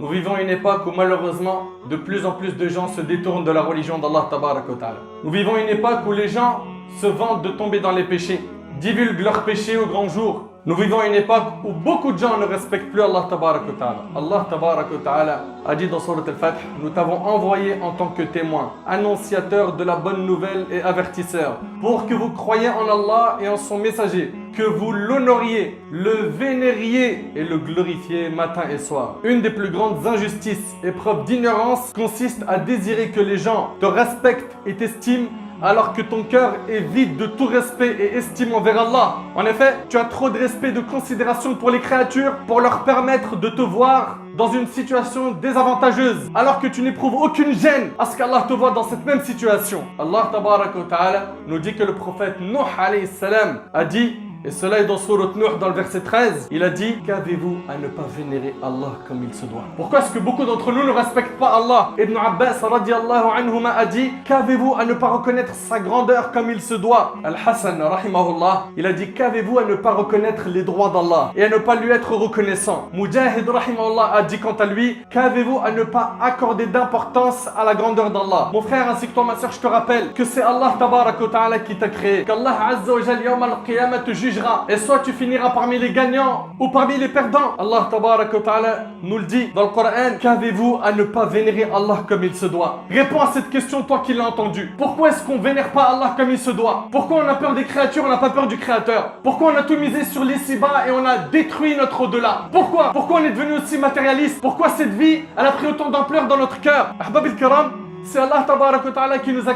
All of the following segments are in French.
Nous vivons une époque où malheureusement, de plus en plus de gens se détournent de la religion d'Allah Tabarak wa Ta'ala. Nous vivons une époque où les gens se vantent de tomber dans les péchés, divulguent leurs péchés au grand jour. Nous vivons une époque où beaucoup de gens ne respectent plus Allah Tabarak wa Ta'ala. Allah Tabarak wa Ta'ala a dit dans Surat Al-Fath, nous t'avons envoyé en tant que témoin, annonciateur de la bonne nouvelle et avertisseur, pour que vous croyiez en Allah et en son messager, que vous l'honoriez, le vénériez et le glorifiez matin et soir. Une des plus grandes injustices et preuves d'ignorance consiste à désirer que les gens te respectent et t'estiment alors que ton cœur est vide de tout respect et estime envers Allah. En effet, tu as trop de respect et de considération pour les créatures pour leur permettre de te voir dans une situation désavantageuse, alors que tu n'éprouves aucune gêne à ce qu'Allah te voit dans cette même situation. Allah Tabarak wa Ta'ala nous dit que le prophète Nuh alayhi salam a dit, et cela est dans Surat Nuh dans le verset 13, il a dit, qu'avez-vous à ne pas vénérer Allah comme il se doit? Pourquoi est-ce que beaucoup d'entre nous ne respectent pas Allah? Ibn Abbas radiallahu anhuma a dit, qu'avez-vous à ne pas reconnaître sa grandeur comme il se doit? Al-Hassan rahimahullah, il a dit, qu'avez-vous à ne pas reconnaître les droits d'Allah et à ne pas lui être reconnaissant? Mujahid rahimahullah a dit quant à lui, qu'avez-vous à ne pas accorder d'importance à la grandeur d'Allah? Mon frère ainsi que toi ma soeur, je te rappelle que c'est Allah Tabarak wa Ta'ala qui t'a créé, qu'Allah Azza wa Jal yawm al-qiyamah te jugera, et soit tu finiras parmi les gagnants ou parmi les perdants. Allah Tabarak wa Ta'ala nous le dit dans le Coran, qu'avez-vous à ne pas vénérer Allah comme il se doit? Réponds à cette question toi qui l'as entendu. Pourquoi est-ce qu'on vénère pas Allah comme il se doit? Pourquoi on a peur des créatures, on n'a pas peur du Créateur? Pourquoi on a tout misé sur l'ici-bas et on a détruit notre au-delà? Pourquoi on est devenu aussi matérialiste? Pourquoi cette vie elle a pris autant d'ampleur dans notre cœur? Ahbab al-Kiram, c'est Allah Tabarak wa Ta'ala qui nous a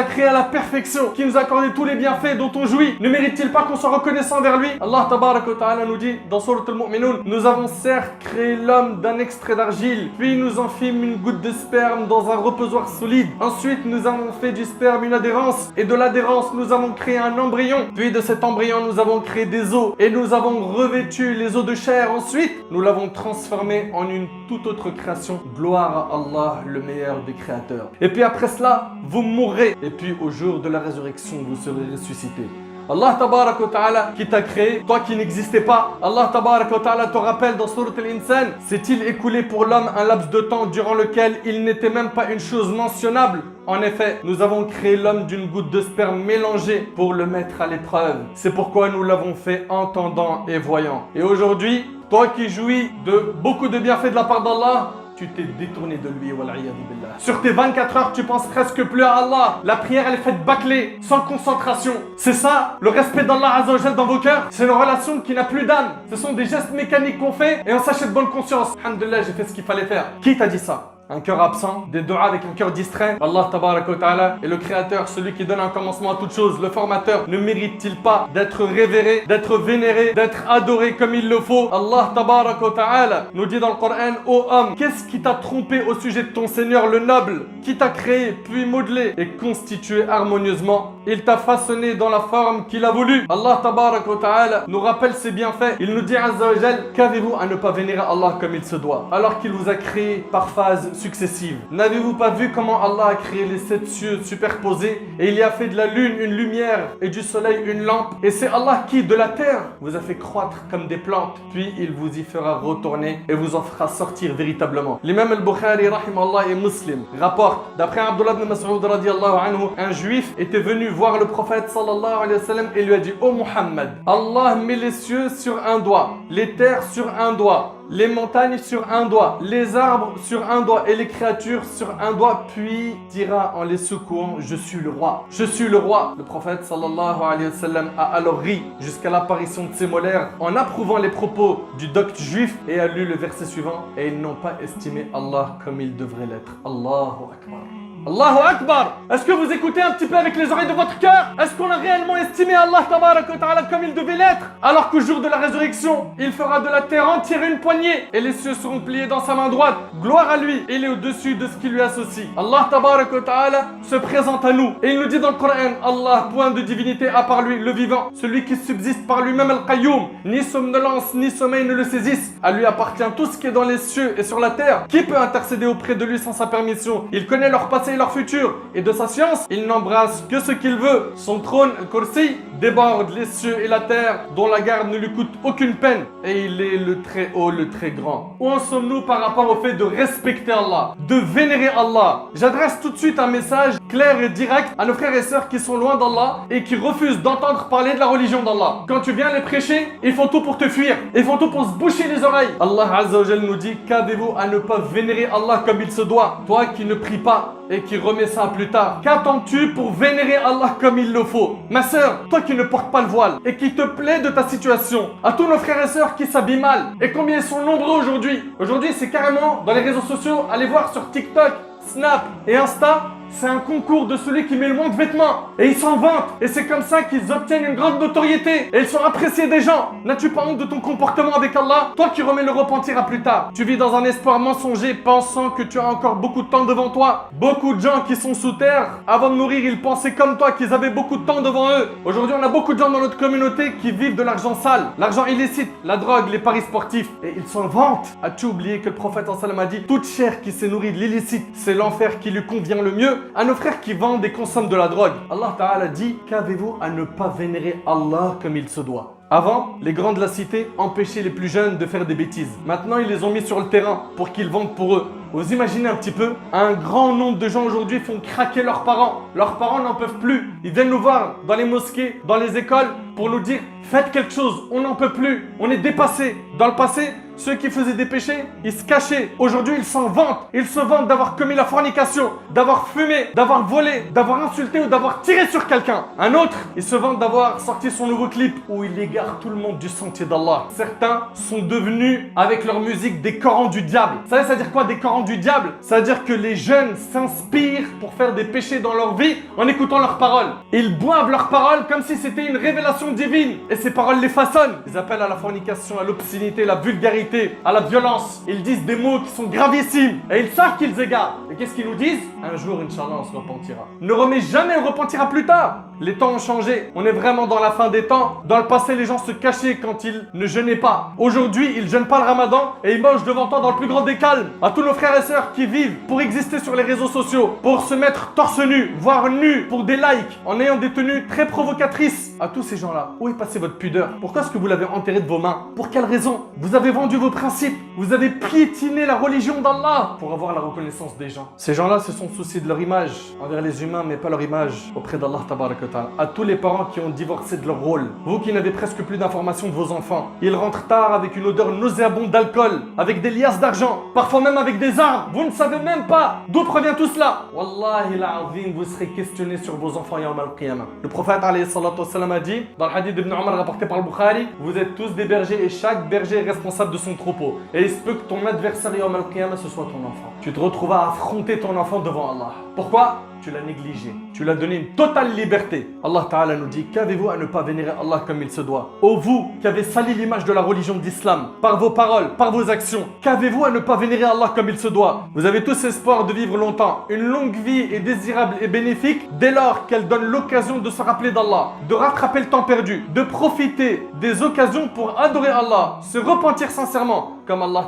créé à la perfection, qui nous a accordé tous les bienfaits dont on jouit. Ne mérite-t-il pas qu'on soit reconnaissant vers lui? Allah Tabarak wa Ta'ala nous dit dans Surat Al-Mu'minun, nous avons certes créé l'homme d'un extrait d'argile, puis nous en fîmes une goutte de sperme dans un reposoir solide. Ensuite nous avons fait du sperme une adhérence, et de l'adhérence nous avons créé un embryon. Puis de cet embryon nous avons créé des os, et nous avons revêtu les os de chair. Ensuite nous l'avons transformé en une toute autre création. Gloire à Allah, le meilleur des créateurs. Et puis après cela, vous mourrez. Et puis au jour de la résurrection, vous serez ressuscités. Allah Tabarak wa Ta'ala qui t'a créé, toi qui n'existais pas. Allah Tabarak wa Ta'ala te rappelle dans Surat Al-Insan, s'est-il écoulé pour l'homme un laps de temps durant lequel il n'était même pas une chose mentionnable? En effet, nous avons créé l'homme d'une goutte de sperme mélangée pour le mettre à l'épreuve. C'est pourquoi nous l'avons fait entendant et voyant. Et aujourd'hui, toi qui jouis de beaucoup de bienfaits de la part d'Allah, tu t'es détourné de lui, wal'iyadu billah. Sur tes 24 heures, tu penses presque plus à Allah. La prière, elle est faite bâclée, sans concentration. C'est ça, le respect d'Allah Azza wa Jal dans vos cœurs? C'est une relation qui n'a plus d'âme. Ce sont des gestes mécaniques qu'on fait et on s'achète bonne conscience. Alhamdulillah, j'ai fait ce qu'il fallait faire. Qui t'a dit ça? Un cœur absent, des doigts avec un cœur distrait. Allah Tabarak wa Ta'ala est le créateur, celui qui donne un commencement à toute chose, le formateur. Ne mérite-t-il pas d'être révéré, d'être vénéré, d'être adoré comme il le faut? Allah Tabarak wa Ta'ala nous dit dans le Coran, ô homme, qu'est-ce qui t'a trompé au sujet de ton Seigneur le noble, qui t'a créé, puis modelé et constitué harmonieusement? Il t'a façonné dans la forme qu'il a voulu. Allah Tabarak wa Ta'ala nous rappelle ses bienfaits. Il nous dit Azza wa Jal, qu'avez-vous à ne pas vénérer Allah comme il se doit, alors qu'il vous a créé par phase successives? N'avez-vous pas vu comment Allah a créé les 7 cieux superposés et il y a fait de la lune une lumière et du soleil une lampe? Et c'est Allah qui, de la terre, vous a fait croître comme des plantes, puis il vous y fera retourner et vous en fera sortir véritablement. L'imam al-Bukhari rahimallah et Muslim rapporte, d'après Abdullah ibn Mas'ud radiallahu anhu, un juif était venu voir le prophète sallallahu alayhi wa sallam et lui a dit, ô Muhammad, Allah met les cieux sur un doigt, les terres sur un doigt, les montagnes sur un doigt, les arbres sur un doigt et les créatures sur un doigt, puis dira en les secouant, je suis le roi, je suis le roi. Le prophète sallallahu alayhi wa sallam a alors ri jusqu'à l'apparition de ses molaires en approuvant les propos du docte juif et a lu le verset suivant, et ils n'ont pas estimé Allah comme il devrait l'être. Allahu Akbar. Allahu Akbar. Est-ce que vous écoutez un petit peu avec les oreilles de votre cœur? Est-ce qu'on a réellement estimé Allah Tabarak wa Ta'ala comme il devait l'être? Alors qu'au jour de la résurrection, il fera de la terre entière une poignée et les cieux seront pliés dans sa main droite. Gloire à lui, il est au-dessus de ce qui lui associe. Allah Tabarak wa Ta'ala se présente à nous et il nous dit dans le Coran, Allah, point de divinité à part lui, le vivant, celui qui subsiste par lui-même Al-Qayyum, ni somnolence ni sommeil ne le saisissent. À lui appartient tout ce qui est dans les cieux et sur la terre. Qui peut intercéder auprès de lui sans sa permission? Il connaît leur passé leur futur et de sa science, il n'embrasse que ce qu'il veut. Son trône, Al-Kursi, déborde les cieux et la terre, dont la garde ne lui coûte aucune peine. Et il est le très haut, le très grand. Où en sommes-nous par rapport au fait de respecter Allah, de vénérer Allah? J'adresse tout de suite un message clair et direct à nos frères et sœurs qui sont loin d'Allah et qui refusent d'entendre parler de la religion d'Allah. Quand tu viens les prêcher, ils font tout pour te fuir. Ils font tout pour se boucher les oreilles. Allah Azza wa Jal nous dit: qu'avez-vous à ne pas vénérer Allah comme il se doit? Toi qui ne pries pas et qui remets ça plus tard, qu'attends-tu pour vénérer Allah comme il le faut? Ma sœur, toi qui ne portes pas le voile et qui te plaît de ta situation, à tous nos frères et sœurs qui s'habillent mal, et combien ils sont nombreux aujourd'hui. Aujourd'hui, c'est carrément dans les réseaux sociaux, allez voir sur TikTok, Snap et Insta, c'est un concours de celui qui met le moins de vêtements. Et ils s'en vantent. Et c'est comme ça qu'ils obtiennent une grande notoriété. Et ils sont appréciés des gens. N'as-tu pas honte de ton comportement avec Allah? Toi qui remets le repentir à plus tard. Tu vis dans un espoir mensonger, pensant que tu as encore beaucoup de temps devant toi. Beaucoup de gens qui sont sous terre, avant de mourir, ils pensaient comme toi qu'ils avaient beaucoup de temps devant eux. Aujourd'hui, on a beaucoup de gens dans notre communauté qui vivent de l'argent sale, l'argent illicite, la drogue, les paris sportifs. Et ils s'en vantent. As-tu oublié que le prophète sallam a dit: toute chair qui s'est nourrie de l'illicite, c'est l'enfer qui lui convient le mieux? À nos frères qui vendent et consomment de la drogue, Allah Ta'ala dit: qu'avez-vous à ne pas vénérer Allah comme il se doit? Avant, les grands de la cité empêchaient les plus jeunes de faire des bêtises. Maintenant, ils les ont mis sur le terrain pour qu'ils vendent pour eux. Vous imaginez un petit peu? Un grand nombre de gens aujourd'hui font craquer leurs parents. Leurs parents n'en peuvent plus. Ils viennent nous voir dans les mosquées, dans les écoles pour nous dire: faites quelque chose, on n'en peut plus, on est dépassés. Dans le passé, ceux qui faisaient des péchés, ils se cachaient. Aujourd'hui, ils s'en vantent. Ils se vantent d'avoir commis la fornication, d'avoir fumé, d'avoir volé, d'avoir insulté ou d'avoir tiré sur quelqu'un. Un autre, il se vante d'avoir sorti son nouveau clip où il égare tout le monde du sentier d'Allah. Certains sont devenus, avec leur musique, des Corans du diable. Vous savez, ça veut dire quoi, des Corans du diable? Ça veut dire que les jeunes s'inspirent pour faire des péchés dans leur vie en écoutant leurs paroles. Ils boivent leurs paroles comme si c'était une révélation divine. Et ces paroles les façonnent. Ils appellent à la fornication, à l'obscénité, la vulgarité, à la violence. Ils disent des mots qui sont gravissimes et ils savent qu'ils égarent. Et qu'est-ce qu'ils nous disent? Un jour, Inch'Allah, on se repentira. Ne remets jamais, on repentira plus tard. Les temps ont changé. On est vraiment dans la fin des temps. Dans le passé, les gens se cachaient quand ils ne jeûnaient pas. Aujourd'hui, ils jeûnent pas le ramadan et ils mangent devant toi dans le plus grand des calmes. À tous nos frères et sœurs qui vivent pour exister sur les réseaux sociaux, pour se mettre torse nu, voire nu, pour des likes, en ayant des tenues très provocatrices. À tous ces gens-là, où est passée votre pudeur? Pourquoi est-ce que vous l'avez enterré de vos mains? Pour quelle raison? Vous avez vendu vos principes. Vous avez piétiné la religion d'Allah pour avoir la reconnaissance des gens. Ces gens-là se sont souciés de leur image envers les humains, mais pas leur image auprès d'Allah Tabaraka wa Ta'ala. À tous les parents qui ont divorcé de leur rôle, vous qui n'avez presque plus d'informations de vos enfants, ils rentrent tard avec une odeur nauséabonde d'alcool, avec des liasses d'argent, parfois même avec des armes. Vous ne savez même pas d'où provient tout cela. Wallahi l'azim, vous serez questionné sur vos enfants yawm al-qiyamah. Le prophète alayhi salatu wassalam a dit, dans le hadith d'Ibn Omar rapporté par le Bukhari: vous êtes tous des bergers et chaque berger est responsable de son troupeau. Et il se peut que ton adversaire yawm al-qiyamah ce soit ton enfant. Tu te retrouveras à affronter ton enfant devant Allah. Pourquoi? Tu l'as négligé. Tu l'as donné une totale liberté. Allah Ta'ala nous dit: qu'avez-vous à ne pas vénérer Allah comme il se doit? Ô vous qui avez sali l'image de la religion d'Islam par vos paroles, par vos actions, qu'avez-vous à ne pas vénérer Allah comme il se doit? Vous avez tous espoir de vivre longtemps. Une longue vie est désirable et bénéfique dès lors qu'elle donne l'occasion de se rappeler d'Allah, de rattraper le temps perdu, de profiter des occasions pour adorer Allah, se repentir sincèrement. Comme Allah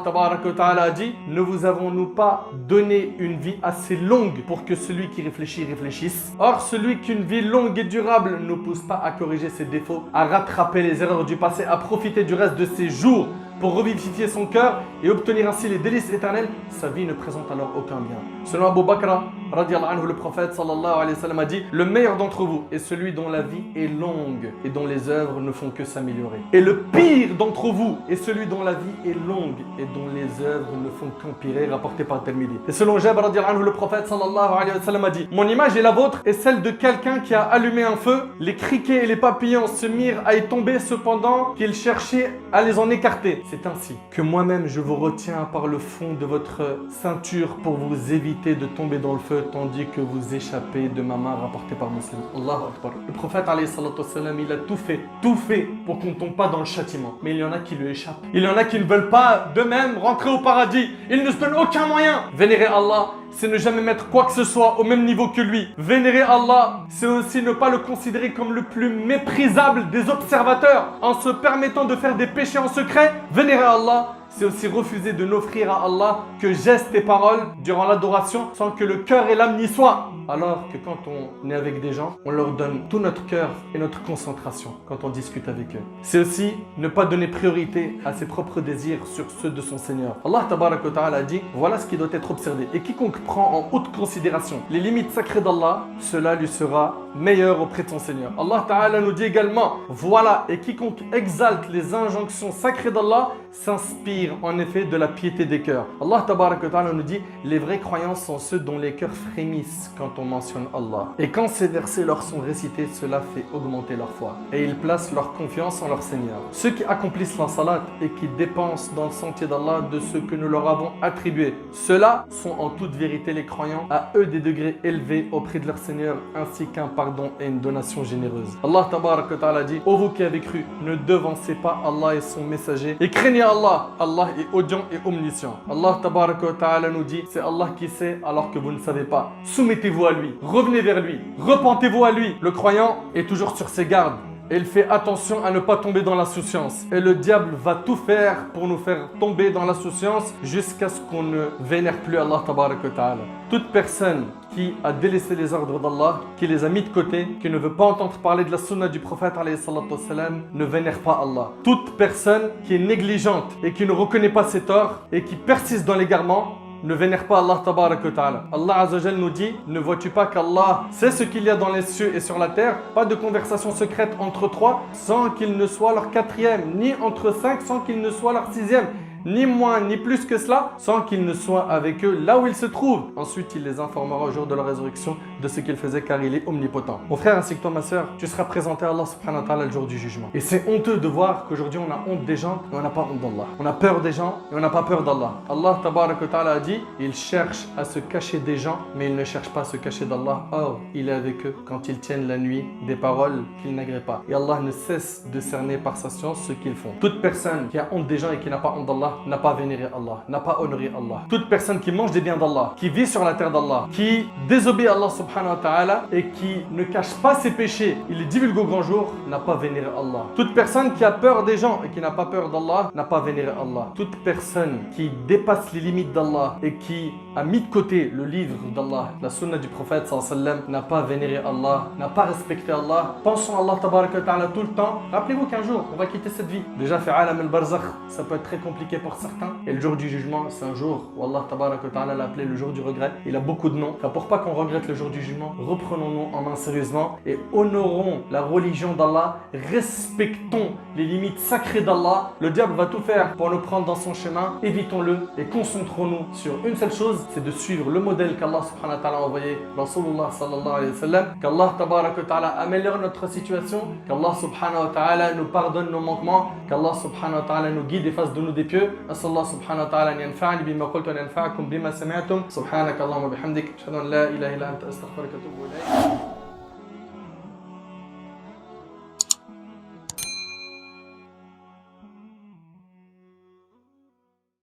Ta'ala a dit: ne vous avons-nous pas donné une vie assez longue pour que celui qui réfléchisse? Or, celui qu'une vie longue et durable ne pousse pas à corriger ses défauts, à rattraper les erreurs du passé, à profiter du reste de ses jours pour revivifier son cœur et obtenir ainsi les délices éternelles, sa vie ne présente alors aucun bien. Selon Abu Bakr, radiallahu anhu, le prophète sallallahu alayhi wa sallam a dit: le meilleur d'entre vous est celui dont la vie est longue et dont les œuvres ne font que s'améliorer. Et le pire d'entre vous est celui dont la vie est longue et dont les œuvres ne font qu'empirer, rapporté par Tirmidhi. Et selon Jabir, radiallahu anhu, le prophète sallallahu alayhi wa sallam a dit: mon image et la vôtre est celle de quelqu'un qui a allumé un feu. Les criquets et les papillons se mirent à y tomber cependant qu'il cherchait à les en écarter. C'est ainsi que moi-même je vous retiens par le fond de votre ceinture pour vous éviter de tomber dans le feu tandis que vous échappez de ma main, rapporté par Muslim. Allahu Akbar. Le prophète alayhi salatu wassalam, il a tout fait pour qu'on ne tombe pas dans le châtiment. Mais il y en a qui lui échappent. Il y en a qui ne veulent pas d'eux-mêmes rentrer au paradis. Ils ne se donnent aucun moyen. Vénérer Allah, c'est ne jamais mettre quoi que ce soit au même niveau que lui. Vénérer Allah, c'est aussi ne pas le considérer comme le plus méprisable des observateurs en se permettant de faire des péchés en secret. Vénérer Allah, c'est aussi refuser de n'offrir à Allah que gestes et paroles durant l'adoration sans que le cœur et l'âme n'y soient. Alors que quand on est avec des gens, on leur donne tout notre cœur et notre concentration quand on discute avec eux. C'est aussi ne pas donner priorité à ses propres désirs sur ceux de son Seigneur. Allah tabaraka wa ta'ala a dit, voilà ce qui doit être observé. Et quiconque prend en haute considération les limites sacrées d'Allah, cela lui sera meilleur auprès de son Seigneur. Allah ta'ala nous dit également, voilà, et quiconque exalte les injonctions sacrées d'Allah s'inspire en effet de la piété des cœurs. Allah tabaraka wa ta'ala nous dit, les vrais croyants sont ceux dont les cœurs frémissent quand on mentionne Allah. Et quand ces versets leur sont récités, cela fait augmenter leur foi. Et ils placent leur confiance en leur Seigneur. Ceux qui accomplissent la salat et qui dépensent dans le sentier d'Allah de ce que nous leur avons attribué, ceux-là sont en toute vérité les croyants, à eux des degrés élevés auprès de leur Seigneur, ainsi qu'un pardon et une donation généreuse. Allah tabaraka wa ta'ala dit, ô vous qui avez cru, ne devancez pas Allah et son messager, et craignez Allah. Allah est audient et omniscient. Allah tabaraka wa ta'ala nous dit, c'est Allah qui sait alors que vous ne savez pas. Soumettez-vous à lui, revenez vers lui, repentez-vous à lui. Le croyant est toujours sur ses gardes. Et il fait attention à ne pas tomber dans l'insouciance. Et le diable va tout faire pour nous faire tomber dans l'insouciance jusqu'à ce qu'on ne vénère plus Allah tabaraka wa ta'ala. Toute personne qui a délaissé les ordres d'Allah, qui les a mis de côté, qui ne veut pas entendre parler de la sunna du prophète alayhi salatu wassalam, ne vénère pas Allah. Toute personne qui est négligente et qui ne reconnaît pas ses torts et qui persiste dans l'égarement, ne vénère pas Allah tabaraka wa ta'ala. Allah azza nous dit, ne vois-tu pas qu'Allah sait ce qu'il y a dans les cieux et sur la terre? Pas de conversation secrète entre trois sans qu'il ne soit leur quatrième, ni entre cinq sans qu'il ne soit leur sixième, ni moins ni plus que cela, sans qu'il ne soit avec eux là où ils se trouvent. Ensuite, il les informera au jour de la résurrection de ce qu'ils faisaient, car il est omnipotent. Mon frère ainsi que toi, ma soeur, tu seras présenté à Allah subhanahu wa ta'ala le jour du jugement. Et c'est honteux de voir qu'aujourd'hui on a honte des gens et on n'a pas honte d'Allah. On a peur des gens et on n'a pas peur d'Allah. Allah tabaraka wa ta'ala a dit, il cherche à se cacher des gens, mais il ne cherche pas à se cacher d'Allah. Or, il est avec eux quand ils tiennent la nuit des paroles qu'ils n'agréent pas. Et Allah ne cesse de cerner par sa science ce qu'ils font. Toute personne qui a honte des gens et qui n'a pas honte d'Allah n'a pas vénéré Allah, n'a pas honoré Allah. Toute personne qui mange des biens d'Allah, qui vit sur la terre d'Allah, qui désobéit à Allah subhanahu wa ta'ala et qui ne cache pas ses péchés, il les divulgue au grand jour, n'a pas vénéré Allah. Toute personne qui a peur des gens et qui n'a pas peur d'Allah n'a pas vénéré Allah. Toute personne qui dépasse les limites d'Allah et qui a mis de côté le livre d'Allah, la sunna du prophète sallallahu alayhi wa sallam, n'a pas vénéré Allah, n'a pas respecté Allah. Pensons à Allah tabaraka wa ta'ala tout le temps. Rappelez-vous qu'un jour on va quitter cette vie. Déjà fait alam al-barzakh, ça peut être très compliqué pour certains. Et le jour du jugement, c'est un jour où Allah tabaraka wa ta'ala l'a appelé le jour du regret. Il a beaucoup de noms. Car pour pas qu'on regrette le jour du jugement, reprenons-nous en main sérieusement et honorons la religion d'Allah. Respectons les limites sacrées d'Allah. Le diable va tout faire pour nous prendre dans son chemin. Évitons-le et concentrons-nous sur une seule chose, c'est de suivre le modèle qu'Allah subhanahu wa ta'ala a envoyé, Rasulullah sallallahu alayhi wa sallam. Qu'Allah tabaraka wa ta'ala améliore notre situation, qu'Allah subhanahu wa ta'ala nous pardonne nos manquements, qu'Allah subhanahu wa ta'ala nous guide et fasse de nous des pieux. أسأل الله سبحانه وتعالى أن ينفعني بما قلت وأن ينفعكم بما سمعتم. سبحانك اللهم وبحمدك أشهد أن لا إله إلا أنت أستغفرك وأتوب إليك.